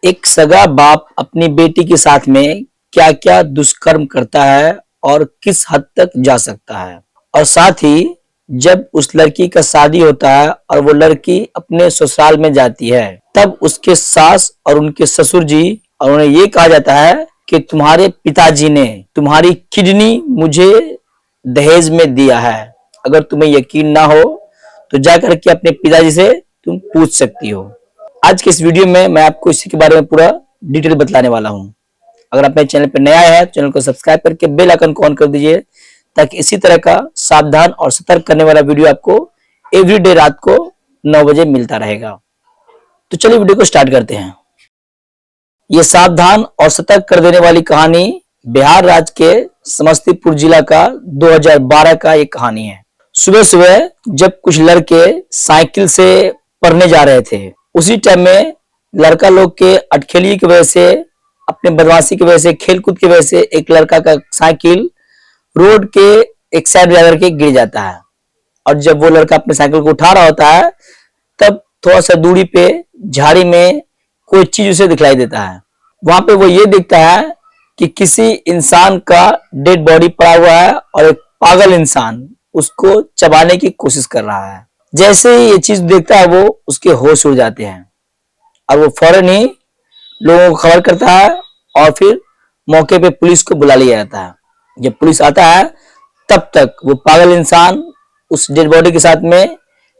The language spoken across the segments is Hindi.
एक सगा बाप अपनी बेटी के साथ में क्या क्या दुष्कर्म करता है और किस हद तक जा सकता है। और साथ ही जब उस लड़की का शादी होता है और वो लड़की अपने ससुराल में जाती है, तब उसके सास और उनके ससुर जी और उन्हें ये कहा जाता है कि तुम्हारे पिताजी ने तुम्हारी किडनी मुझे दहेज में दिया है। अगर तुम्हें यकीन ना हो तो जाकर के अपने पिताजी से तुम पूछ सकती हो। आज के इस वीडियो में मैं आपको इसी के बारे में पूरा डिटेल बतलाने वाला हूं। अगर आप मेरे चैनल पर नया है तो चैनल को सब्सक्राइब करके बेल आइकन को ऑन कर दीजिए, ताकि इसी तरह का सावधान और सतर्क करने वाला वीडियो आपको एवरीडे रात को 9 बजे मिलता रहेगा। तो चलिए वीडियो को स्टार्ट करते हैं। ये सावधान और सतर्क कर देने वाली कहानी बिहार राज्य के समस्तीपुर जिला का 2012 का एक कहानी है। सुबह सुबह जब कुछ लड़के साइकिल से पढ़ने जा रहे थे, उसी टाइम में लड़का लोग के अटखेली की वजह से, अपने बदमाशी की वजह से, खेलकूद की वजह से एक लड़का का साइकिल रोड के एक साइड जाकर के गिर जाता है। और जब वो लड़का अपने साइकिल को उठा रहा होता है, तब थोड़ा सा दूरी पे झाड़ी में कोई चीज उसे दिखलाई देता है। वहां पे वो ये देखता है कि किसी इंसान का डेड बॉडी पड़ा हुआ है और एक पागल इंसान उसको चबाने की कोशिश कर रहा है। जैसे ही ये चीज देखता है, वो उसके होश उड़ जाते हैं और वो फौरन ही लोगों को खबर करता है और फिर मौके पे पुलिस को बुला लिया जाता है। जब पुलिस आता है, तब तक वो पागल इंसान उस डेड बॉडी के साथ में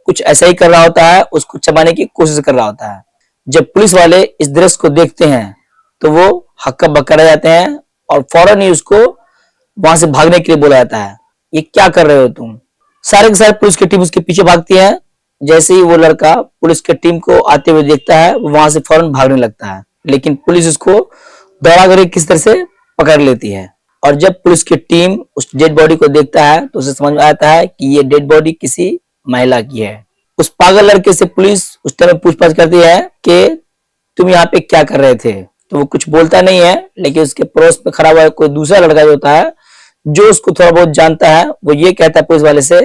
कुछ ऐसा ही कर रहा होता है, उसको चबाने की कोशिश कर रहा होता है। जब पुलिस वाले इस दृश्य को देखते हैं तो वो हक्का बक्का रह जाते हैं और फौरन ही उसको वहां से भागने के लिए बोला जाता है। ये क्या कर रहे हो तुम? सारे के सारे पुलिस की टीम उसके पीछे भागती है। जैसे ही वो लड़का पुलिस की टीम को आते हुए देखता है, वो वहां से फौरन भागने लगता है, लेकिन पुलिस उसको दौड़ा कर किस तरह से पकड़ लेती है। और जब पुलिस की टीम उस डेड बॉडी को देखता है तो उसे समझ में आता है कि ये डेड बॉडी किसी महिला की है। उस पागल लड़के से पुलिस उस तरह पूछताछ करती है कि तुम यहाँ पे क्या कर रहे थे? तो वो कुछ बोलता नहीं है, लेकिन उसके पड़ोस में खड़ा हुआ कोई दूसरा लड़का जो होता है, जो उसको थोड़ा बहुत जानता है, वो ये कहता है पुलिस वाले से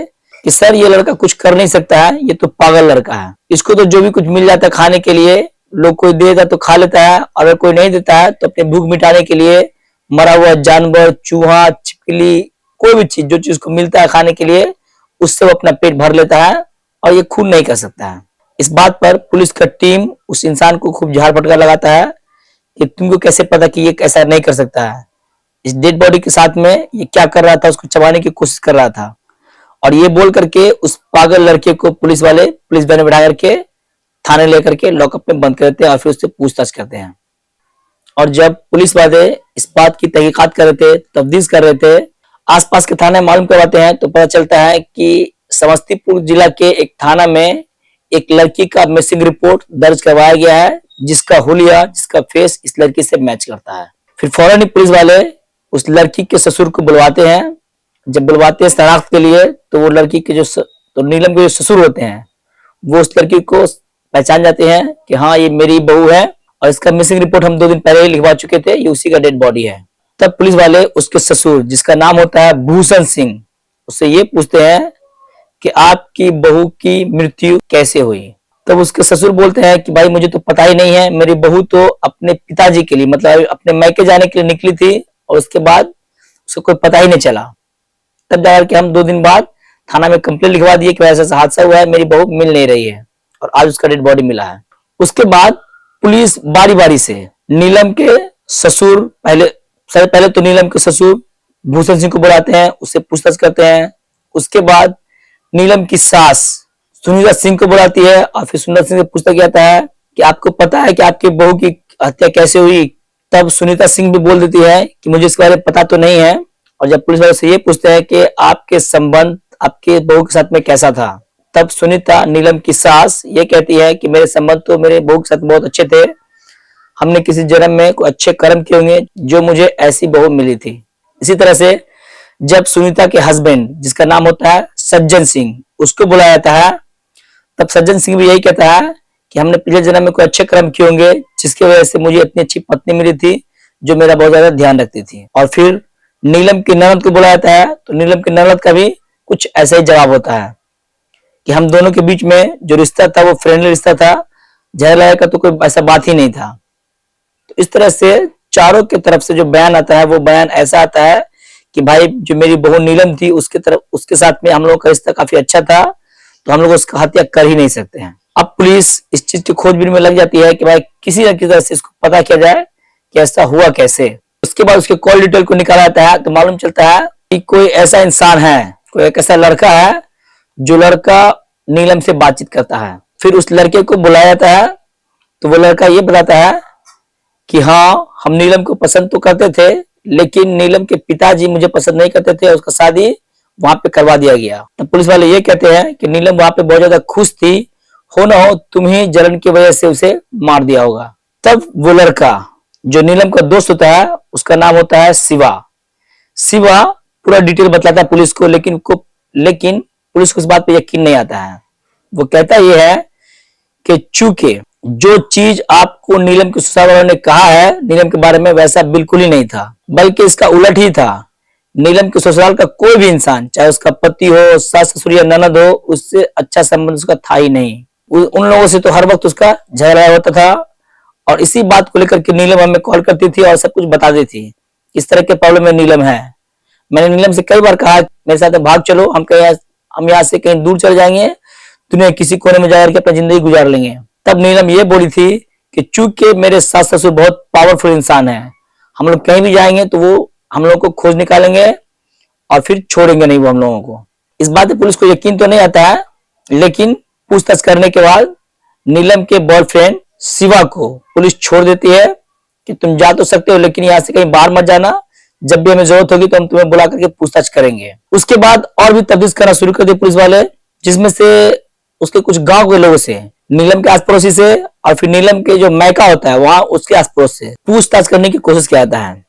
कि सर, ये लड़का कुछ कर नहीं सकता है, ये तो पागल लड़का है। इसको तो जो भी कुछ मिल जाता है खाने के लिए, लोग कोई दे देता तो खा लेता है, और अगर कोई नहीं देता है तो अपने भूख मिटाने के लिए मरा हुआ जानवर, चूहा, छिपकली, कोई भी चीज, जो चीज को मिलता है खाने के लिए, उससे वो अपना पेट भर लेता है और ये खून नहीं कर सकता है। इस बात पर पुलिस का टीम उस इंसान को खूब झाड़ फटका लगाता है कि तुमको कैसे पता कि ये ऐसा नहीं कर सकता है? इस डेड बॉडी के साथ में ये क्या कर रहा था? उसको चबाने की कोशिश कर रहा था। और ये बोल करके उस पागल लड़के को पुलिस वाले पुलिस वैन में बिठा करके थाने लेकर के लॉकअप में बंद करते हैं और फिर उससे पूछताछ करते हैं। और जब पुलिस वाले इस बात की तहकीकात कर रहे थे, तफ्तीश कर रहे थे, आसपास के थाने मालूम करवाते हैं, तो पता चलता है कि समस्तीपुर जिला के एक थाना में एक लड़की का मिसिंग रिपोर्ट दर्ज करवाया गया है, जिसका हुलिया, जिसका फेस इस लड़की से मैच करता है। फिर फौरन ही पुलिस वाले उस लड़की के ससुर को बुलवाते हैं। जब बुलवाते हैं शनाख्त के लिए, तो वो लड़की के तो नीलम के जो ससुर होते हैं, वो उस लड़की को पहचान जाते हैं कि हाँ, ये मेरी बहू है और इसका मिसिंग रिपोर्ट हम 2 दिन पहले ही लिखवा चुके थे, ये उसी का डेड बॉडी है। तब पुलिस वाले उसके ससुर, जिसका नाम होता है भूषण सिंह, उससे ये पूछते हैं कि आपकी बहू की मृत्यु कैसे हुई? तब उसके ससुर बोलते हैं कि भाई, मुझे तो पता ही नहीं है, मेरी बहू तो अपने पिताजी के लिए, मतलब अपने मायके जाने के लिए निकली थी और उसके बाद उसको कोई पता ही नहीं चला। तब जाकर के हम 2 दिन बाद थाना में कंप्लेंट लिखवा दिए कि ऐसा हादसा हुआ है, मेरी बहू मिल नहीं रही है, और आज उसका डेड बॉडी मिला है। उसके बाद पुलिस बारी बारी से नीलम के ससुर, पहले तो नीलम के ससुर भूषण सिंह को बुलाते हैं, उससे पूछताछ करते हैं। उसके बाद नीलम की सास सुनीता सिंह को बुलाती है और फिर सुनीता सिंह से पूछता जाता है कि आपको पता है कि आपकी बहू की हत्या कैसे हुई? तब सुनीता सिंह भी बोल देती है कि मुझे इसके बारे में पता तो नहीं है। और जब पुलिस वाले से ये पूछते हैं कि आपके संबंध आपके बहू के साथ में कैसा था, तब सुनीता, नीलम की सास, ये कहती है कि मेरे संबंध तो मेरे बहू के साथ बहुत अच्छे थे, हमने किसी जन्म में कोई अच्छे कर्म किए होंगे जो मुझे ऐसी बहू मिली थी। इसी तरह से जब सुनीता के हस्बैंड, जिसका नाम होता है सज्जन सिंह, उसको बुलाया जाता है, तब सज्जन सिंह भी यही कहता है कि हमने पिछले जन्म में कोई अच्छे कर्म किए होंगे, जिसकी वजह से मुझे इतनी अच्छी पत्नी मिली थी जो मेरा बहुत ज्यादा ध्यान रखती थी। और फिर नीलम की ननद को बुलाया जाता है, तो नीलम की ननद का भी कुछ ऐसा ही जवाब होता है कि हम दोनों के बीच में जो रिश्ता था वो फ्रेंडली रिश्ता था, झगड़ा का तो कोई ऐसा बात ही नहीं था। इस तरह से चारों की तरफ से जो बयान आता है वो बयान ऐसा आता है कि भाई जो मेरी बहू नीलम थी उसके साथ में हम लोगों का रिश्ता काफी अच्छा था, तो हम लोग उसका हत्या कर ही नहीं सकते हैं। अब पुलिस इस चीज की खोजबीन में लग जाती है कि भाई किसी न किसी तरह से इसको पता किया जाए कि ऐसा हुआ कैसे। उसके बाद उसके कॉल डिटेल को निकाला जाता है तो मालूम चलता है कि कोई ऐसा इंसान है, कोई एक ऐसा लड़का है जो लड़का नीलम से बातचीत करता है। फिर उस लड़के को बुलाया जाता है तो वो लड़का ये बताता है कि हाँ, हम नीलम को पसंद तो करते थे, लेकिन नीलम के पिताजी मुझे पसंद नहीं करते थे और उसका शादी वहां पे करवा दिया गया। तब पुलिस वाले ये कहते हैं कि नीलम वहां पे बहुत ज्यादा खुश थी, हो ना हो तुम ही जलन की वजह से उसे मार दिया होगा। तब वो लड़का जो नीलम का दोस्त होता है उसका नाम होता है शिवा। शिवा पूरा डिटेल बतलाता है पुलिस को, लेकिन पुलिस को इस बात पे यकीन नहीं आता है। वो कहता यह है कि चूंकि जो चीज आपको नीलम के ससुराल वालों ने कहा है नीलम के बारे में वैसा बिल्कुल ही नहीं था, बल्कि इसका उलट ही था। नीलम के ससुराल का कोई भी इंसान, चाहे उसका पति हो, सास ससुर या ननद हो, उससे अच्छा संबंध उसका था ही नहीं। उन लोगों से तो हर वक्त उसका झगड़ा होता था और इसी बात को लेकर के नीलम हमें कॉल करती थी और सब कुछ बता दी थी। इस तरह के प्रॉब्लम में नीलम है। मैंने नीलम से कई बार कहा मेरे साथ भाग चलो, हम यहाँ से कहीं दूर चले जाएंगे, तुम्हें किसी कोने में जाकर के अपनी जिंदगी गुजार लेंगे। तब नीलम ये बोली थी कि चूंकि मेरे सास ससुर बहुत पावरफुल इंसान है, हम लोग कहीं भी जाएंगे तो वो हम लोगों को खोज निकालेंगे और फिर छोड़ेंगे नहीं वो हम लोगों को। इस बात पे पुलिस को यकीन तो नहीं आता है, लेकिन पूछताछ करने के बाद नीलम के बॉयफ्रेंड शिवा को पुलिस छोड़ देती है कि तुम जा तो सकते हो, लेकिन यहाँ से कहीं बाहर मत जाना, जब भी हमें जरूरत होगी तो हम तुम्हें बुला करके पूछताछ करेंगे। उसके बाद और भी तफ्तीश करना शुरू कर दिए पुलिस वाले, जिसमें से उसके कुछ गांव के लोगों से, नीलम के आस पड़ोसी से और फिर नीलम के जो मैका होता है वहां उसके आस पड़ोस से पूछताछ करने की कोशिश किया जाता है।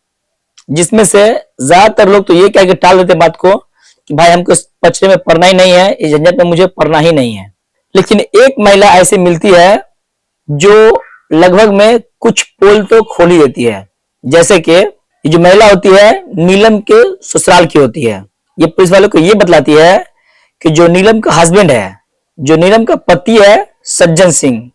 जिसमें से ज्यादातर लोग तो ये कह के टाल देते बात को कि भाई हमको इस पचड़े में पड़ना ही नहीं है, इस झंझट में मुझे पड़ना ही नहीं है। लेकिन एक महिला ऐसी मिलती है जो लगभग में कुछ पोल तो खोल ही देती है। जैसे कि जो महिला होती है नीलम के ससुराल की होती है। ये पुलिस वालों को ये बतलाती है कि जो नीलम का हस्बैंड है, जो नीलम का पति है सज्जन सिंह,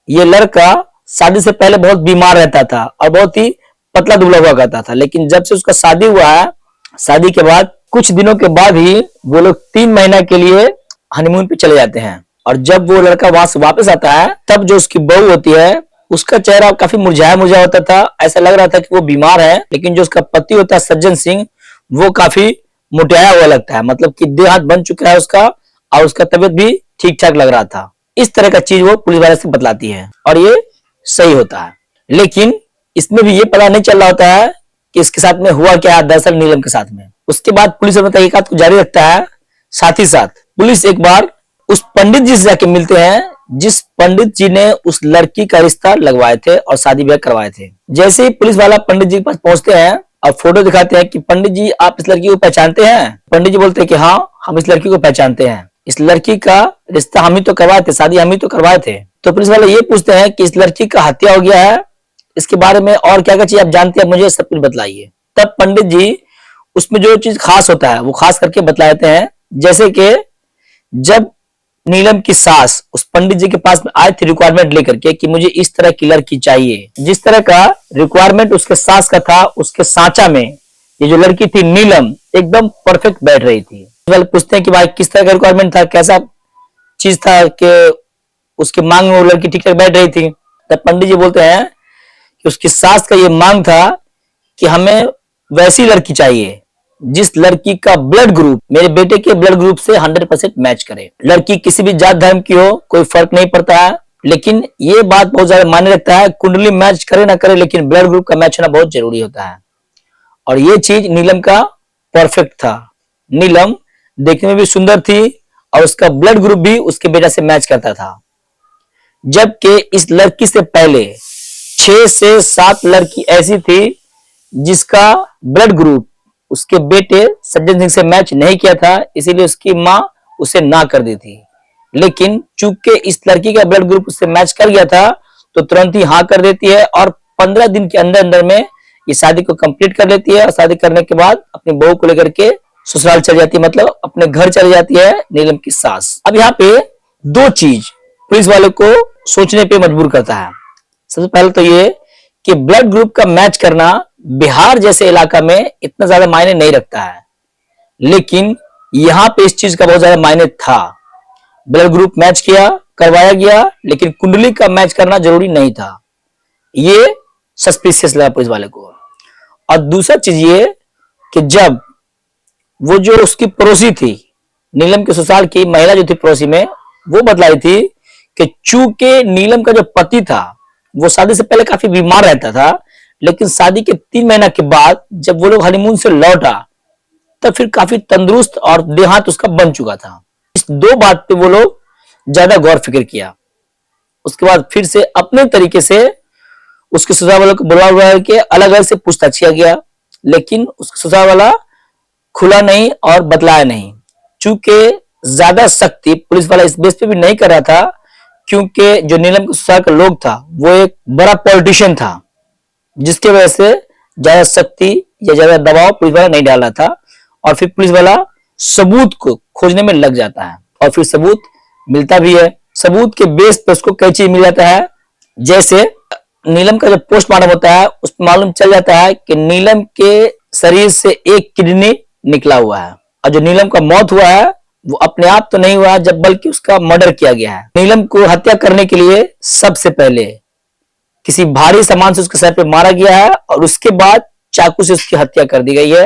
ये लड़का शादी से पहले बहुत बीमार रहता था और बहुत ही पतला दुबला हुआ करता था। लेकिन जब से उसका शादी हुआ है, शादी के बाद कुछ दिनों के बाद ही वो लोग 3 महीना के लिए हनीमून पे चले जाते हैं। और जब वो लड़का वहां से वापस आता है तब जो उसकी बहू होती है उसका चेहरा काफी मुरझाया मुरझाया होता था, ऐसा लग रहा था कि वो बीमार है। लेकिन जो उसका पति होता है सज्जन सिंह, वो काफी मोटाया हुआ लगता है, मतलब कि देह हाथ बन चुका है उसका और उसका तबीयत भी ठीक ठाक लग रहा था। इस तरह का चीज वो पुलिस वाले से बतलाती है और ये सही होता है। लेकिन इसमें भी ये पता नहीं चल रहा होता है कि इसके साथ में हुआ क्या है दरअसल नीलम के साथ में। उसके बाद पुलिस अपना तहकीकात को जारी रखता है। साथ ही साथ पुलिस एक बार उस पंडित जी से जाके मिलते हैं जिस पंडित जी ने उस लड़की का रिश्ता लगवाए थे और शादी ब्याह करवाए थे। जैसे ही पुलिस वाला पंडित जी के पास पहुंचते हैं और फोटो दिखाते हैं कि पंडित जी आप इस लड़की को पहचानते हैं। पंडित जी बोलते हैं कि हाँ, हम इस लड़की को पहचानते हैं, इस लड़की का रिश्ता हम ही तो करवाए थे, शादी हम ही तो करवाए थे। तो पुलिस वाले ये पूछते हैं कि इस लड़की का हत्या हो गया है, इसके बारे में और क्या क्या चीज आप जानते हैं, मुझे सब कुछ बतलाइए। तब पंडित जी उसमें जो चीज खास होता है वो खास करके बतलाते हैं। जैसे कि जब नीलम की सास उस पंडित जी के पास में आई थी रिक्वायरमेंट लेकर के कि मुझे इस तरह की लड़की चाहिए, जिस तरह का रिक्वायरमेंट उसके सास का था, उसके सांचा में ये जो लड़की थी नीलम एकदम परफेक्ट बैठ रही थी। वाले पूछते हैं कि भाई किस तरह का रिक्वायरमेंट था, कैसा चीज था कि उसके मांग में वो लड़की ठीक ठाक बैठ रही थी। तब पंडित जी बोलते हैं कि उसकी सास का ये मांग था कि हमें वैसी लड़की चाहिए जिस लड़की का ब्लड ग्रुप मेरे बेटे के ब्लड ग्रुप से 100% मैच करे। लड़की किसी भी जात धर्म की हो कोई फर्क नहीं पड़ता है, लेकिन ये बात बहुत ज्यादा मायने रखता है, कुंडली मैच करे ना करे लेकिन ब्लड ग्रुप का मैच होना बहुत जरूरी होता है। और ये चीज नीलम का परफेक्ट था। नीलम देखने में भी सुंदर थी और उसका ब्लड ग्रुप भी उसके बेटा से मैच करता था। जबकि इस लड़की से पहले 6 से 7 लड़की ऐसी थी जिसका ब्लड ग्रुप उसके बेटे सज्जन सिंह से मैच नहीं किया था, इसीलिए उसकी मां उसे ना कर दी थी। लेकिन चूंकि इस लड़की का ब्लड ग्रुप उससे मैच कर गया था तो तुरंत ही हाँ कर देती है और 15 दिन के अंदर अंदर में ये शादी को कंप्लीट कर लेती है। और शादी करने के बाद अपनी बहू को लेकर के ससुराल चली जाती है, मतलब अपने घर चली जाती है नीलम की सास। अब यहाँ पे 2 चीज पुलिस वाले को सोचने पे मजबूर करता है। सबसे पहले तो ये कि ब्लड ग्रुप का मैच करना बिहार जैसे इलाका में इतना ज्यादा मायने नहीं रखता है, लेकिन यहां पे इस चीज का बहुत ज्यादा मायने था। ब्लड ग्रुप मैच किया, करवाया गया, लेकिन कुंडली का मैच करना जरूरी नहीं था। ये सस्पिशियस लगा पुलिस वाले को। और दूसरा चीज ये कि जब वो जो उसकी पड़ोसी थी, नीलम के ससुराल की महिला जो थी पड़ोसी में, वो बतलाई थी कि चूंकि नीलम का जो पति था वो शादी से पहले काफी बीमार रहता था, लेकिन शादी के 3 महीना के बाद जब वो लोग हनीमून से लौटा तब फिर काफी तंदुरुस्त और देहात उसका बन चुका था। इस दो बात पे वो लोग ज्यादा गौर फिक्र किया। उसके बाद फिर से अपने तरीके से उसके ससुराल वालों को बुला हुआ है कि अलग अलग से पूछताछ किया गया, लेकिन उसका ससुराल वाला खुला नहीं और बतलाया नहीं। चूंकि ज्यादा सख्ती पुलिस वाला इस बेस पे भी नहीं कर रहा था, क्योंकि जो नीलम के ससुराल का लोग था वो एक बड़ा पॉलिटिशियन था, जिसके वजह से ज्यादा सख्ती या ज्यादा दबाव पुलिस वाला नहीं डाल रहा था। और फिर पुलिस वाला सबूत को खोजने में लग जाता है और फिर सबूत मिलता भी है। सबूत के बेस पर उसको कई चीज मिल जाता है। जैसे नीलम का जब पोस्टमार्टम होता है उसमें मालूम चल जाता है कि नीलम के शरीर से एक किडनी निकला हुआ है, और जो नीलम का मौत हुआ है वो अपने आप तो नहीं हुआ, जब बल्कि उसका मर्डर किया गया है। नीलम को हत्या करने के लिए सबसे पहले किसी भारी सामान से उसके सर पे मारा गया है और उसके बाद चाकू से उसकी हत्या कर दी गई है,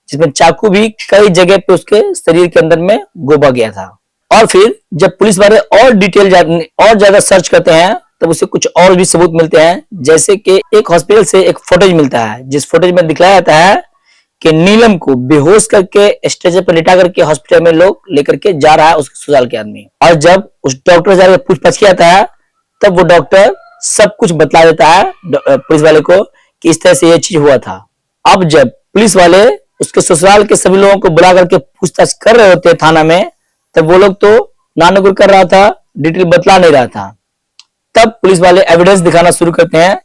जिसमें चाकू भी कई जगह पे उसके शरीर के अंदर में गोबा गया था। और फिर जब पुलिस वाले और डिटेल और ज्यादा सर्च करते हैं तब उसे कुछ और भी सबूत मिलते हैं। जैसे कि एक हॉस्पिटल से एक फुटेज मिलता है, जिस फुटेज में दिखाया जाता है कि नीलम को बेहोश करके स्ट्रेचर पर लिटा करके हॉस्पिटल में लोग लेकर के जा रहा है उसके ससुराल के आदमी। और जब उस डॉक्टर से जाकर पूछताछ किया जाता है तब वो डॉक्टर सब कुछ बतला देता है पुलिस वाले को कि इस तरह से ये चीज हुआ था। अब जब पुलिस वाले उसके ससुराल के सभी लोगों को बुला करके पूछताछ कर रहे होते हैं थाना में, तब वो लोग तो नानुगुर कर रहा था, डिटेल बतला नहीं रहा था। तब पुलिस वाले एविडेंस दिखाना शुरू करते हैं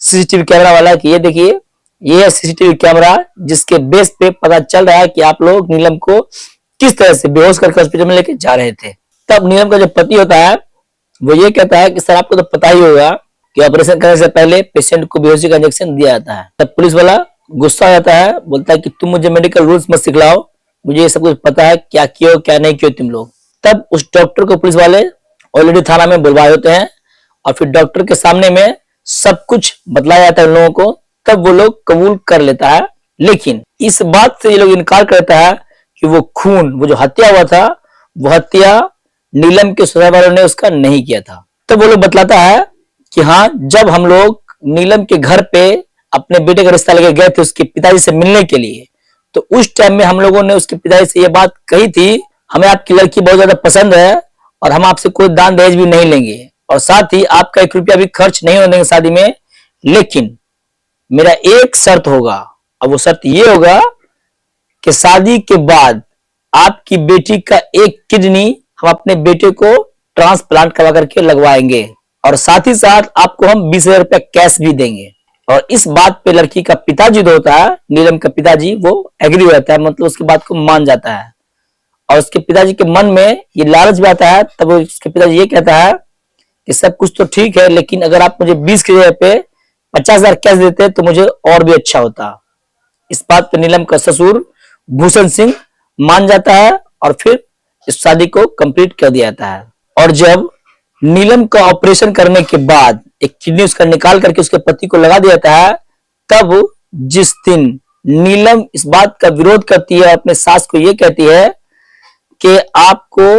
सीसीटीवी कैमरा वाला कि ये देखिए, ये है सीसीटीवी कैमरा जिसके बेस पे पता चल रहा है कि आप लोग नीलम को किस तरह से बेहोश करके हॉस्पिटल में लेके जा रहे थे। तब नीलम का जो पति होता है वो ये कहता है कि सर आपको तो पता ही होगा कि ऑपरेशन करने से पहले पेशेंट को बेहोशी का इंजेक्शन दिया जाता है। तब पुलिस वाला गुस्सा आ जाता है, बोलता है कि तुम मुझे मेडिकल रूल्स मत सिखलाओ, मुझे ये सब कुछ पता है क्या किया क्या नहीं किया तुम लोग। तब उस डॉक्टर को पुलिस वाले ऑलरेडी थाना में बुलवाए होते हैं और फिर डॉक्टर के सामने में सब कुछ बतलाया जाता है उन लोगों को। तब वो लोग कबूल कर लेता है, लेकिन इस बात से ये लोग इनकार करता है कि वो खून, वो जो हत्या हुआ था, वो हत्या नीलम के ससुराल वालों ने उसका नहीं किया था। तब वो लोग बतलाता है कि हाँ, जब हम लोग नीलम के घर पे अपने बेटे का रिश्ता लेके गए थे उसके पिताजी से मिलने के लिए, तो उस टाइम में हम लोगों ने उसके पिताजी से ये बात कही थी, हमें आपकी लड़की बहुत ज्यादा पसंद है और हम आपसे कोई दान दहेज भी नहीं लेंगे और साथ ही आपका 1 रुपया भी खर्च नहीं होने देंगे शादी में, लेकिन मेरा एक शर्त होगा। और वो शर्त ये होगा कि शादी के बाद आपकी बेटी का एक किडनी हम अपने बेटे को ट्रांसप्लांट करवा करके लगवाएंगे और साथ ही साथ आपको हम 20,000 रुपया कैश भी देंगे। और इस बात पे लड़की का पिताजी जो होता है, नीलम का पिताजी, वो एग्री हो जाता है, मतलब उसकी बात को मान जाता है। और उसके पिताजी के मन में ये लालच भी आता है। तब उसके पिताजी ये कहता है कि सब कुछ तो ठीक है, लेकिन अगर आप मुझे 20 की जगह पे 50,000 कैश देते तो मुझे और भी अच्छा होता। इस बात पे नीलम का ससुर भूषण सिंह मान जाता है और फिर इस शादी को कंप्लीट कर दिया जाता है। और जब नीलम का ऑपरेशन करने के बाद एक किडनी उसका निकाल करके उसके पति को लगा दिया जाता है, तब जिस दिन नीलम इस बात का विरोध करती है, अपने सास को ये कहती है कि आपको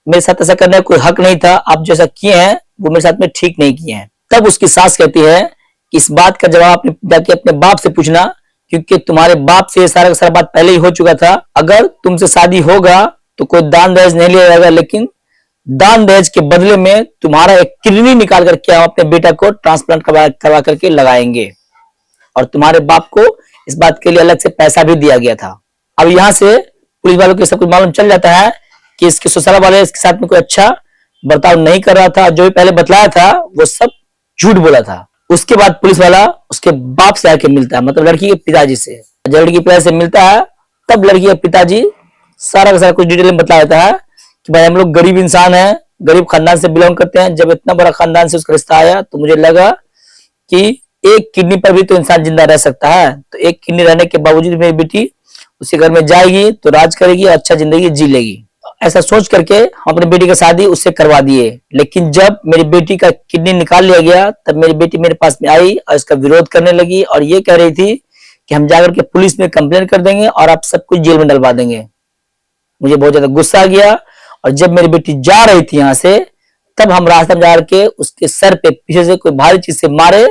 मेरे साथ ऐसा करने का कोई हक नहीं था, आप जैसा किए हैं वो मेरे साथ में ठीक नहीं किए हैं। तब उसकी सास कहती है कि इस बात का जवाब अपने जाके अपने बाप से पूछना, क्योंकि तुम्हारे बाप से ये सारा का सारा बात पहले ही हो चुका था। अगर तुमसे शादी होगा तो कोई दान दहेज नहीं लिया जाएगा, लेकिन दान दहेज के बदले में तुम्हारा एक किडनी निकाल करके हम अपने बेटा को ट्रांसप्लांट करवा करके लगाएंगे और तुम्हारे बाप को इस बात के लिए अलग से पैसा भी दिया गया था। अब यहां से पुलिस वालों को सब कुछ मालूम चल जाता है कि इसके ससुराल वाले इसके साथ में कोई अच्छा बर्ताव नहीं कर रहा था, जो भी पहले बतलाया था वो सब झूठ बोला था। उसके बाद पुलिस वाला उसके बाप से आके मिलता है, मतलब लड़की के पिताजी से। जब लड़की के पिताजी से मिलता है तब लड़की के पिताजी सारा का सारा कुछ डिटेल में बतला देता है कि भाई हम लोग गरीब इंसान हैं, गरीब खानदान से बिलोंग करते हैं। जब इतना बड़ा खानदान से उसका रिश्ता आया तो मुझे लगा कि एक किडनी पर भी तो इंसान जिंदा रह सकता है। तो एक किडनी रहने के बावजूद मेरी बेटी उसी घर में जाएगी तो राज करेगी और अच्छा जिंदगी जी लेगी। ऐसा सोच करके हम अपनी बेटी की शादी उससे करवा दिए। लेकिन जब मेरी बेटी का किडनी निकाल लिया गया तब मेरी बेटी मेरे पास में आई और इसका विरोध करने लगी और ये कह रही थी कि हम जाकर के पुलिस में कंप्लेन कर देंगे और आप सब कुछ जेल में डलवा देंगे। मुझे बहुत ज्यादा गुस्सा आ गया और जब मेरी बेटी जा रही थी यहाँ से तब हम रास्ता में जाकर के उसके सर पे पीछे से कोई भारी चीज से मारे,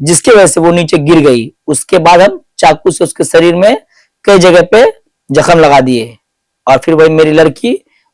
जिसकी वजह से वो नीचे गिर गई। उसके बाद हम चाकू से उसके शरीर में कई जगह पे जख्म लगा दिए और फिर वही मेरी लड़की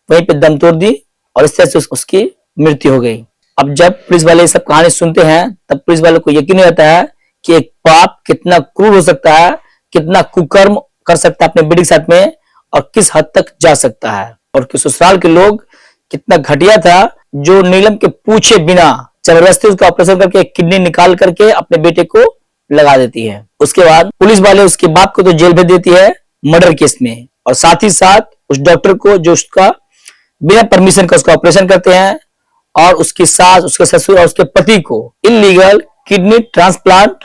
वहीं पे दम तोड़ दी और इस तरह से उसकी मृत्यु हो गई। अब जब पुलिस वाले ये सब कहानी सुनते हैं तब पुलिस वालों को यकीन नहीं आता है कि एक पाप कितना क्रूर हो सकता है, कितना कुकर्म कर सकता है अपने बेटी के साथ में और किस हद तक जा सकता है, और कि ससुराल के लोग कितना घटिया था जो नीलम के पूछे बिना जबरदस्ती उसका ऑपरेशन करके किडनी निकाल करके अपने बेटे को लगा देती है। उसके बाद पुलिस वाले उसके बाप को तो जेल भेज देती है मर्डर केस में, और साथ ही साथ उस डॉक्टर को जो उसका बिना परमिशन का उसका ऑपरेशन करते हैं और उसकी सास, उसके ससुर और उसके पति को इलीगल किडनी ट्रांसप्लांट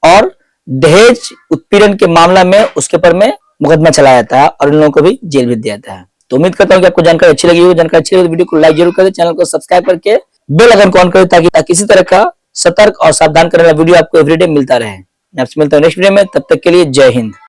और दहेज उत्पीड़न के मामला में उसके ऊपर में मुकदमा चलाया जाता है और इन लोगों को भी जेल भेज दिया जाता है। तो उम्मीद करता हूँ कि आपको जानकारी अच्छी लगी होगी। जानकारी अच्छी लगी तो वीडियो को लाइक जरूर करें, चैनल को सब्सक्राइब करके बेल आइकन को ऑन करें ताकि इसी तरह का सतर्क और सावधान करने वाला वीडियो आपको एवरीडे मिलता रहे। आपसे मिलता हूँ नेक्स्ट वीडियो में, तब तक के लिए जय हिंद।